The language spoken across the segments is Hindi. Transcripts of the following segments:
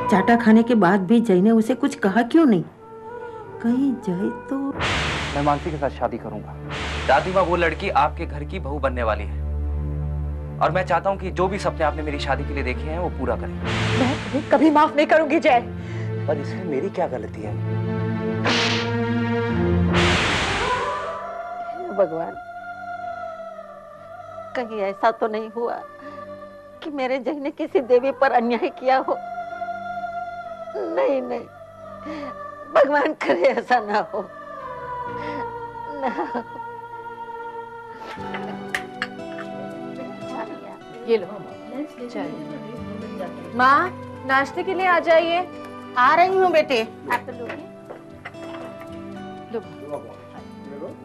चाटा खाने के बाद भी जय ने उसे कुछ कहा क्यों नहीं? कहीं जय तो। मैं मानसी के साथ शादी करूंगा। दादी माँ, वो लड़की आपके घर की बहू बनने वाली है और मैं चाहता हूँ कि जो भी सपने आपने मेरी शादी के लिए देखे हैं वो पूरा करें। मैं कभी माफ नहीं करूंगी जय। पर इसमें मेरी क्या गलती है? भगवान, कहीं ऐसा तो नहीं हुआ कि मेरे जय ने किसी देवी पर अन्याय किया हो? नहीं नहीं, भगवान करे ऐसा ना हो, ना हो। ये लो चाय। माँ, नाश्ते के लिए आ जाइए। आ रही हूँ बेटे। आप लो,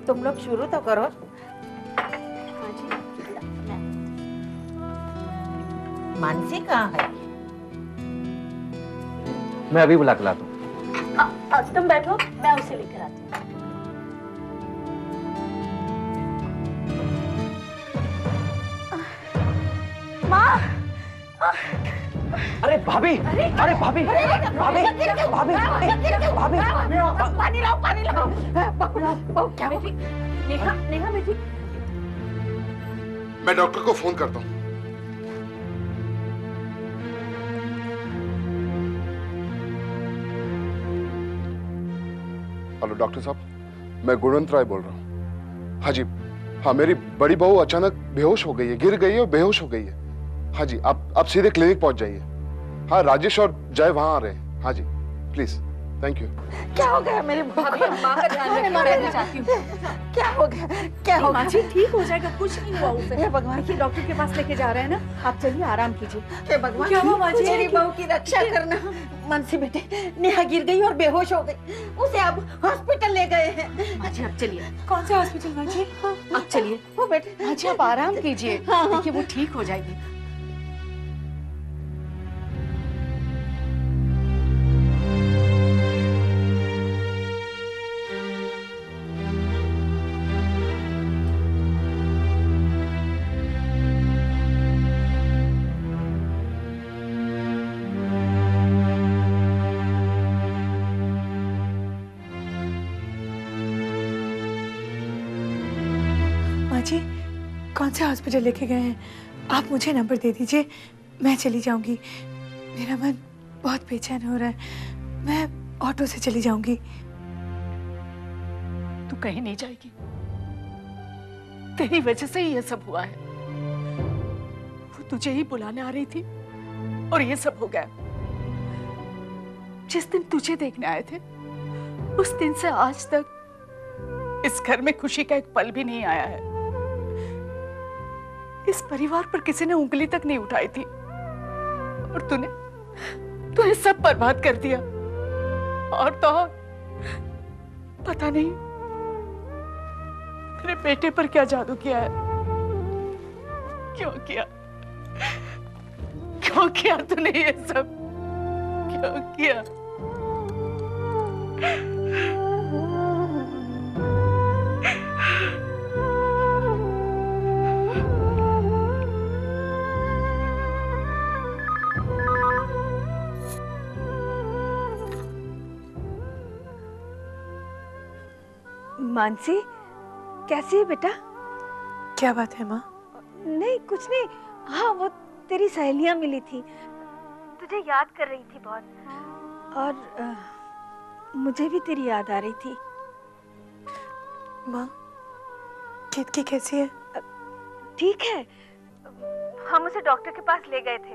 तुम लोग शुरू तो करो। मानसी कहाँ है? मैं अभी बुला के लाता हूँ। तुम बैठो, मैं उसे लेकर आती हूँ। माँ, अरे भाभी, अरे भाभी, भाभी, भाभी, भाभी, पानी लाओ, पानी लाओ। क्या बेटी? नेहा, नेहा बेटी। मैं डॉक्टर को फोन करता हूँ। हेलो डॉक्टर साहब, मैं गुणवंत राय बोल रहा हूँ। हाँ जी, हाँ मेरी बड़ी बहू अचानक बेहोश हो गई है, गिर गई है और बेहोश हो गई है। हाँ जी, आप सीधे क्लिनिक पहुंच जाइए। हाँ, राजेश और जय वहां आ रहे हैं। हाँ जी, प्लीज, थैंक यू। क्या हो गया मेरी बहू को? माँ का ध्यान रखना, मैं भी चाहती हूँ। क्या हो गया? क्या हो गया? जी ठीक हो जाएगा, कुछ नहीं हुआ उसे। हे भगवान, देखिए डॉक्टर के पास लेके जा रहे हैं ना, आप चलिए आराम कीजिए। हे भगवान, क्या हुआ माँ जी? मेरी बहू की रक्षा करना। मानसी बेटे, नेहा गिर गई और बेहोश हो गई, उसे अब हॉस्पिटल ले गए हैं। माँ जी आप चलिए। कौन सा हॉस्पिटल माँ जी? आप चलिए। वो बेटे, माँ जी आप आराम कीजिए, देखिए वो ठीक हो जाएगी। माँ जी, कौन से हॉस्पिटल लेके गए हैं? आप मुझे नंबर दे दीजिए, मैं चली जाऊंगी। मेरा मन बहुत बेचैन हो रहा है, मैं ऑटो से चली जाऊंगी। तू कहीं नहीं जाएगी, तेरी वजह से ही ये सब हुआ है। वो तुझे ही बुलाने आ रही थी और ये सब हो गया। जिस दिन तुझे देखने आए थे, उस दिन से आज तक इस घर में खुशी का एक पल भी नहीं आया है। इस परिवार पर किसी ने उंगली तक नहीं उठाई थी और तूने सब बर्बाद कर दिया। और तो और, पता नहीं मेरे बेटे पर क्या जादू किया है। क्यों किया? क्यों किया तूने ये सब? क्यों किया? मानसी, कैसी है बेटा? क्या बात है माँ? नहीं कुछ नहीं। हाँ, वो तेरी सहेलियां मिली थी, तुझे याद कर रही थी बहुत, और मुझे भी तेरी याद आ रही थी। माँ, केतकी कैसी है? ठीक है, हम उसे डॉक्टर के पास ले गए थे।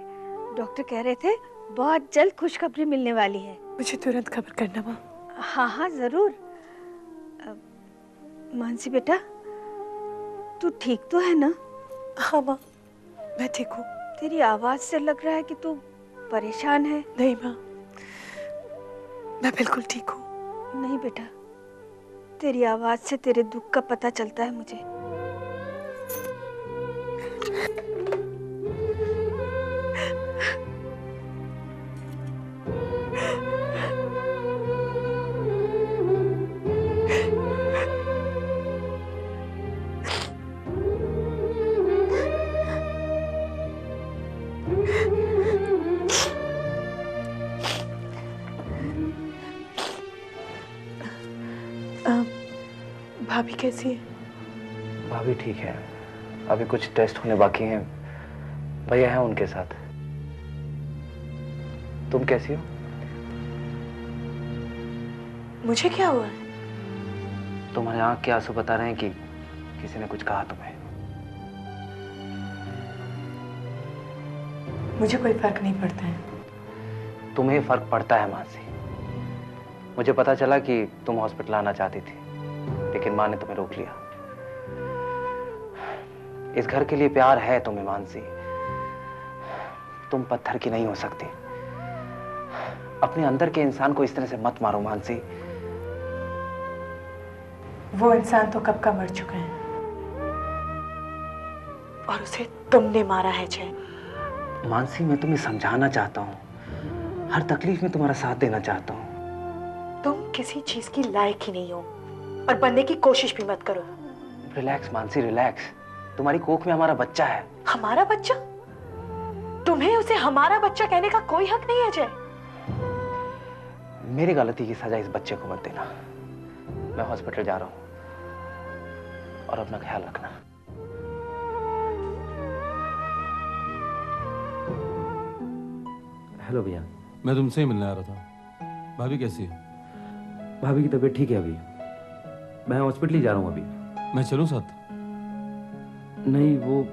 डॉक्टर कह रहे थे बहुत जल्द खुशखबरी मिलने वाली है। मुझे तुरंत खबर करना माँ। हाँ हाँ जरूर। मानसी बेटा, तू ठीक तो है ना? हाँ माँ, मैं ठीक हूँ। तेरी आवाज से लग रहा है कि तू परेशान है। नहीं माँ, मैं बिल्कुल ठीक हूँ। नहीं बेटा, तेरी आवाज से तेरे दुख का पता चलता है मुझे। भाभी कैसी है? भाभी ठीक है, अभी कुछ टेस्ट होने बाकी हैं। भैया हैं उनके साथ। तुम कैसी हो? मुझे क्या हुआ है? तुम्हारे आंख के आंसू बता रहे हैं कि किसी ने कुछ कहा तुम्हें। मुझे कोई फर्क नहीं पड़ता है। तुम्हें फर्क पड़ता है मानसी। मुझे पता चला कि तुम हॉस्पिटल आना चाहती थी, लेकिन माँ ने तुम्हें रोक लिया। इस घर के लिए प्यार है तुम्हें मानसी। तुम पत्थर की नहीं हो सकती। अपने अंदर के इंसान को इस तरह से मत मारो मानसी। वो इंसान तो कब का मर चुका है और उसे तुमने मारा है जय। मानसी, मैं तुम्हें समझाना चाहता हूँ, हर तकलीफ में तुम्हारा साथ देना चाहता हूँ। तुम किसी चीज की लायक ही नहीं हो और बनने की कोशिश भी मत करो। Relax Mansi, relax. तुम्हारी कोख में हमारा बच्चा है। हमारा बच्चा? तुम्हें उसे हमारा बच्चा कहने का कोई हक नहीं है जय। मेरी गलती की सजा इस बच्चे को मत देना। मैं हॉस्पिटल जा रहा हूँ और अपना ख्याल रखना। हेलो भैया। मैं तुमसे ही मिलने आ रहा था। भाभी कैसी है? भाभी की तबीयत ठीक है अभी। मैं हॉस्पिटल ही जा रहा हूँ अभी। मैं चलूं साथ? नहीं, वो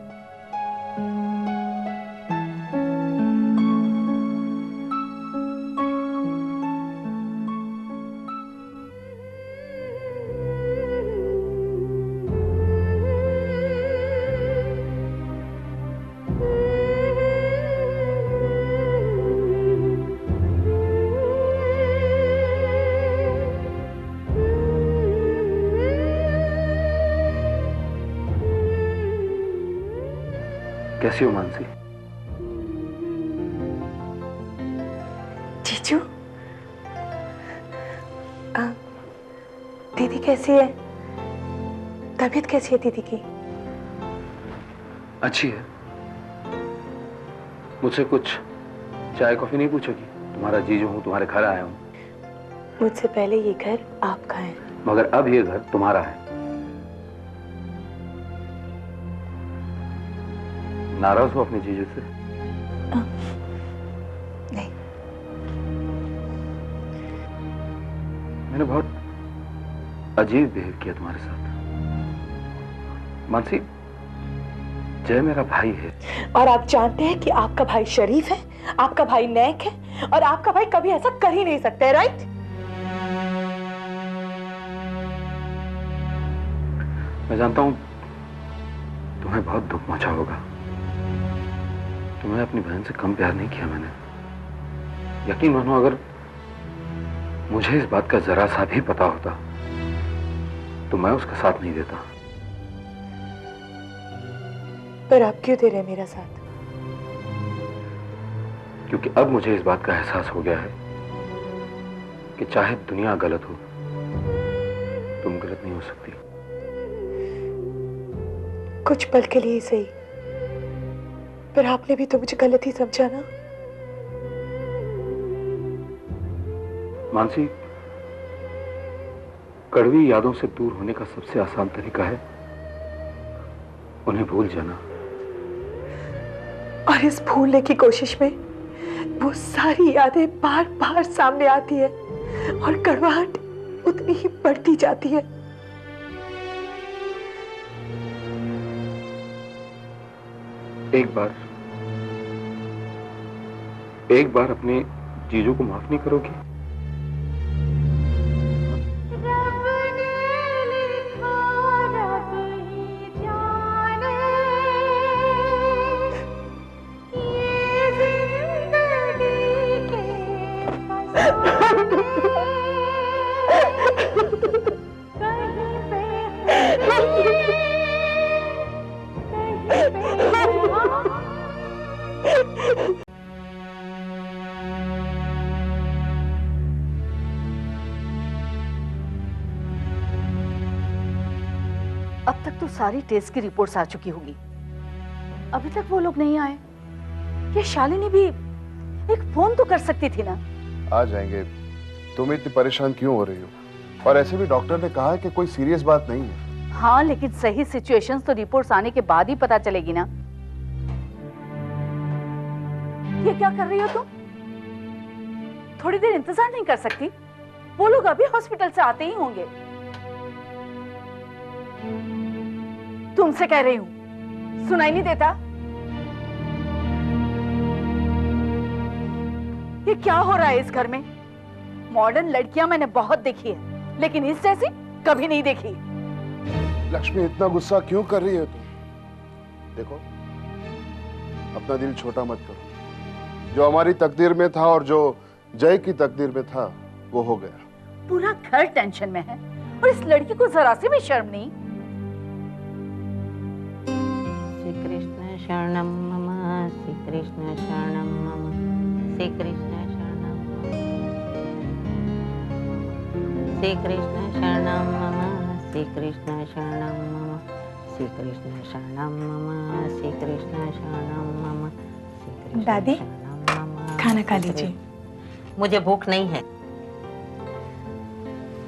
कैसी हो मानसी? जीजू, दीदी कैसी है? तबीयत कैसी है दीदी की? अच्छी है। मुझसे कुछ चाय कॉफी नहीं पूछोगी? तुम्हारा जीजू हूँ, तुम्हारे घर आया हूँ। मुझसे पहले ये घर आपका है। मगर अब ये घर तुम्हारा है। नाराज हो अपने जीजू से? नहीं। मैंने बहुत अजीब बिहेव किया तुम्हारे साथ मानसी। जय मेरा भाई है। और आप जानते हैं कि आपका भाई शरीफ है, आपका भाई नेक है और आपका भाई कभी ऐसा कर ही नहीं सकता है, राइट? मैं जानता हूं तुम्हें बहुत दुख पहुंचा होगा। तुम्हें अपनी बहन से कम प्यार नहीं किया मैंने। यकीन मानो, अगर मुझे इस बात का जरा सा भी पता होता तो मैं उसका साथ नहीं देता। पर आप क्यों दे रहे हैं मेरा साथ? क्योंकि अब मुझे इस बात का एहसास हो गया है कि चाहे दुनिया गलत हो, तुम गलत नहीं हो सकती। कुछ पल के लिए सही, पर आपने भी तो मुझे गलत ही समझा ना। मानसी, कड़वी यादों से दूर होने का सबसे आसान तरीका है उन्हें भूल जाना। और इस भूलने की कोशिश में वो सारी यादें बार बार सामने आती है और कड़वाहट उतनी ही बढ़ती जाती है। एक बार अपने जीजू को माफ नहीं करोगी? अब तक तो सारी टेस्ट की रिपोर्ट्स आ चुकी होगी। अभी तक वो लोग नहीं आए। ये शालिनी भी एक फोन तो कर सकती थी ना। आ जाएंगे। तुम इतनी परेशान क्यों हो रही हो? और ऐसे भी डॉक्टर ने कहा है कि कोई सीरियस बात नहीं है। हाँ, लेकिन सही सिचुएशंस तो रिपोर्ट्स आने के बाद ही पता चलेगी ना। ये क्या कर रही हो तुम? थोड़ी देर इंतजार नहीं कर सकती? वो लोग अभी हॉस्पिटल से आते ही होंगे। तुमसे कह रही हूं, सुनाई नहीं देता? ये क्या हो रहा है इस घर में? मॉडर्न लड़कियां मैंने बहुत देखी है, लेकिन इस जैसी कभी नहीं देखी। लक्ष्मी, इतना गुस्सा क्यों कर रही है तुम? देखो, अपना दिल छोटा मत करो। जो हमारी तकदीर में था और जो जय की तकदीर में था, वो हो गया। पूरा घर टेंशन में है और इस लड़की को जरा सी भी शर्म नहीं। श्री कृष्ण शरणम मम, श्री कृष्ण शरणम मम, श्री कृष्ण शरणम मम, श्री कृष्ण शरणम मम, श्री कृष्ण शरणम मम, श्री कृष्ण शरणम मम, श्री कृष्ण शरणम मम, श्री कृष्ण दादी, शरणम मम। खाना खा लीजिए। मुझे भूख नहीं है।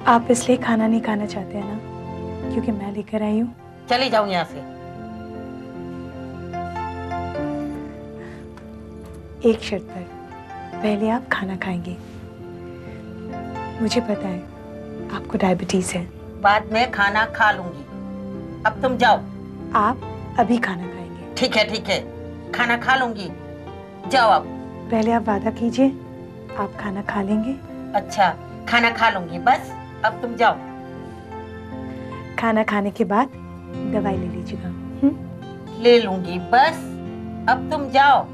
आप इसलिए खाना नहीं खाना चाहते हैं ना, क्योंकि मैं लेकर आई हूँ। चली जाऊं यहाँ से। एक शर्त पर, पहले आप खाना खाएंगे। मुझे पता है आपको डायबिटीज है। बाद में खाना खा लूंगी, अब तुम जाओ। आप अभी खाना खाएंगे। ठीक है ठीक है, खाना खा लूंगी, जाओ अब। पहले आप वादा कीजिए आप खाना खा लेंगे। अच्छा, खाना खा लूंगी, बस अब तुम जाओ। खाना खाने के बाद दवाई ले लीजिएगा। ले लूंगी, बस अब तुम जाओ।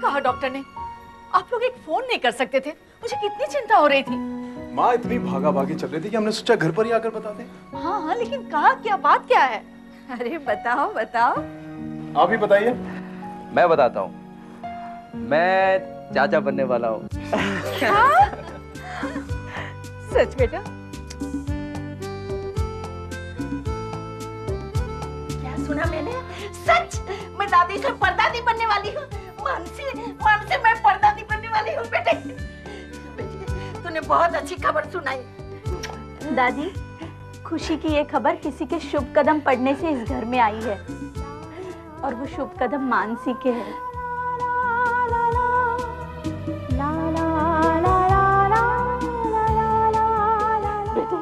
कहा डॉक्टर ने? आप लोग एक फोन नहीं कर सकते थे? मुझे कितनी चिंता हो रही थी। माँ इतनी भागा भागी चल रही थी कि हमने सोचा घर पर ही आकर बता दें। हाँ हाँ, लेकिन कहा क्या, बात क्या है? अरे बताओ बताओ। आप ही बताइए। मैं बताता हूँ, मैं चाचा बनने वाला हूँ। सच बेटा? क्या सुना मैंने? सच? मैं दादी से परदादी बनने वाली हूँ। मानसी मैं परदादी बनने वाली हूँ। बेटे तूने बहुत अच्छी खबर सुनाई। दादी, खुशी की ये खबर किसी के शुभ कदम पड़ने से इस घर में आई है, और वो शुभ कदम मानसी के है। बेटे,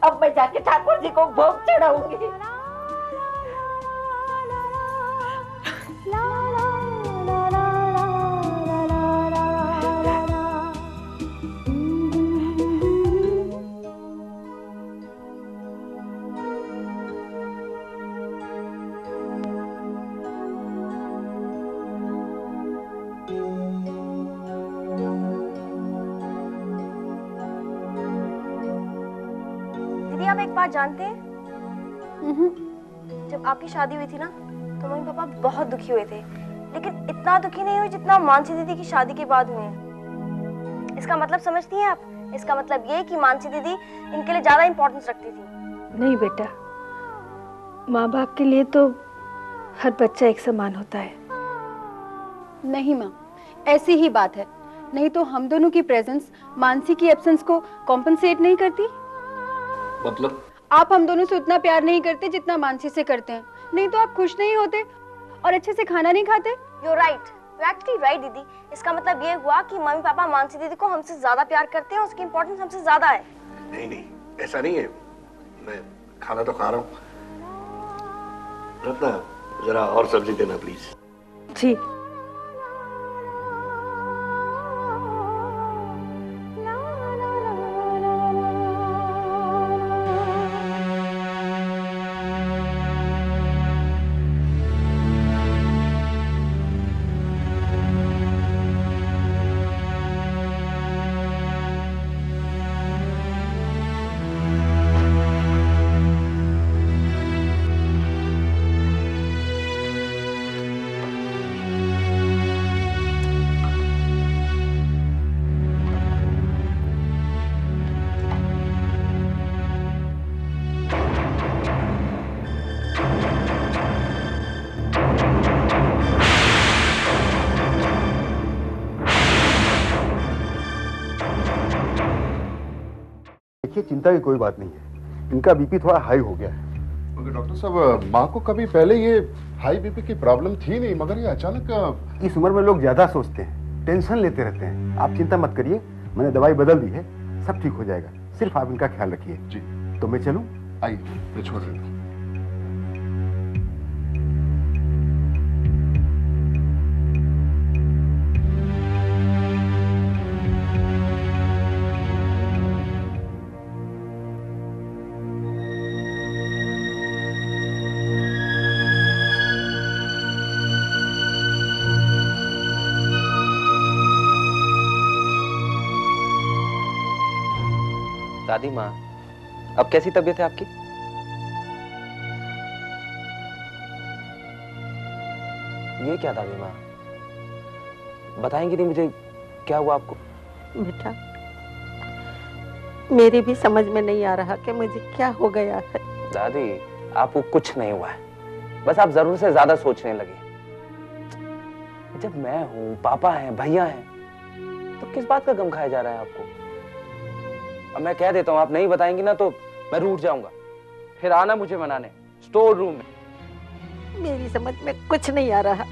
अब मैं जाके ठाकुर जी को भोग चढ़ाऊंगी। दीदी, आप एक बात जानते हैं? जब आपकी शादी हुई थी ना, तो मम्मी पापा बहुत दुखी हुए थे, लेकिन इतना दुखी नहीं हुए जितना मानसी दीदी की शादी के बाद हुए हैं। इसका मतलब समझती हैं आप? इसका मतलब ये कि मानसी दीदी इनके लिए ज्यादा इंपॉर्टेंस रखती थी। नहीं बेटा, माँ बाप के लिए तो हर बच्चा एक समान होता है। नहीं माँ, ऐसी ही बात है। नहीं तो हम दोनों की प्रेजेंस मानसी की एब्सेंस को कॉम्पनसेट नहीं करती। मतलब? आप हम दोनों से उतना प्यार नहीं करते जितना मानसी से करते हैं। नहीं तो आप खुश नहीं होते और अच्छे से खाना नहीं खाते। You're right. You're actually right, दीदी। इसका मतलब ये हुआ कि मम्मी पापा मानसी दीदी को हमसे ज्यादा प्यार करते हैं, उसकी इम्पोर्टेंस हमसे ज्यादा है। नहीं नहीं, ऐसा नहीं है। मैं खाना तो खा रहा हूँ। रत्ना, जरा और सब्जी देना प्लीज। जी। चिंता की कोई बात नहीं है, इनका बीपी थोड़ा हाई हो गया है। मगर डॉक्टर साहब, माँ को कभी पहले ये हाई बीपी की प्रॉब्लम थी नहीं, मगर ये अचानक। इस उम्र में लोग ज्यादा सोचते हैं, टेंशन लेते रहते हैं। आप चिंता मत करिए, मैंने दवाई बदल दी है, सब ठीक हो जाएगा। सिर्फ आप इनका ख्याल रखिए। जी। तो मैं चलूं? आइए, मैं छोड़ देता हूँ। दादी माँ, अब कैसी तबीयत है आपकी? ये क्या दादी माँ, बताएंगी नहीं मुझे क्या हुआ आपको? बेटा, मेरी भी समझ में नहीं आ रहा कि मुझे क्या हो गया है। दादी, आपको कुछ नहीं हुआ है, बस आप जरूर से ज्यादा सोचने लगे। जब मैं हूं, पापा हैं, भैया हैं, तो किस बात का गम खाया जा रहा है आपको? अब मैं कह देता हूँ, आप नहीं बताएंगी ना तो मैं रूठ जाऊंगा। फिर आना मुझे मनाने स्टोर रूम में। मेरी समझ में कुछ नहीं आ रहा।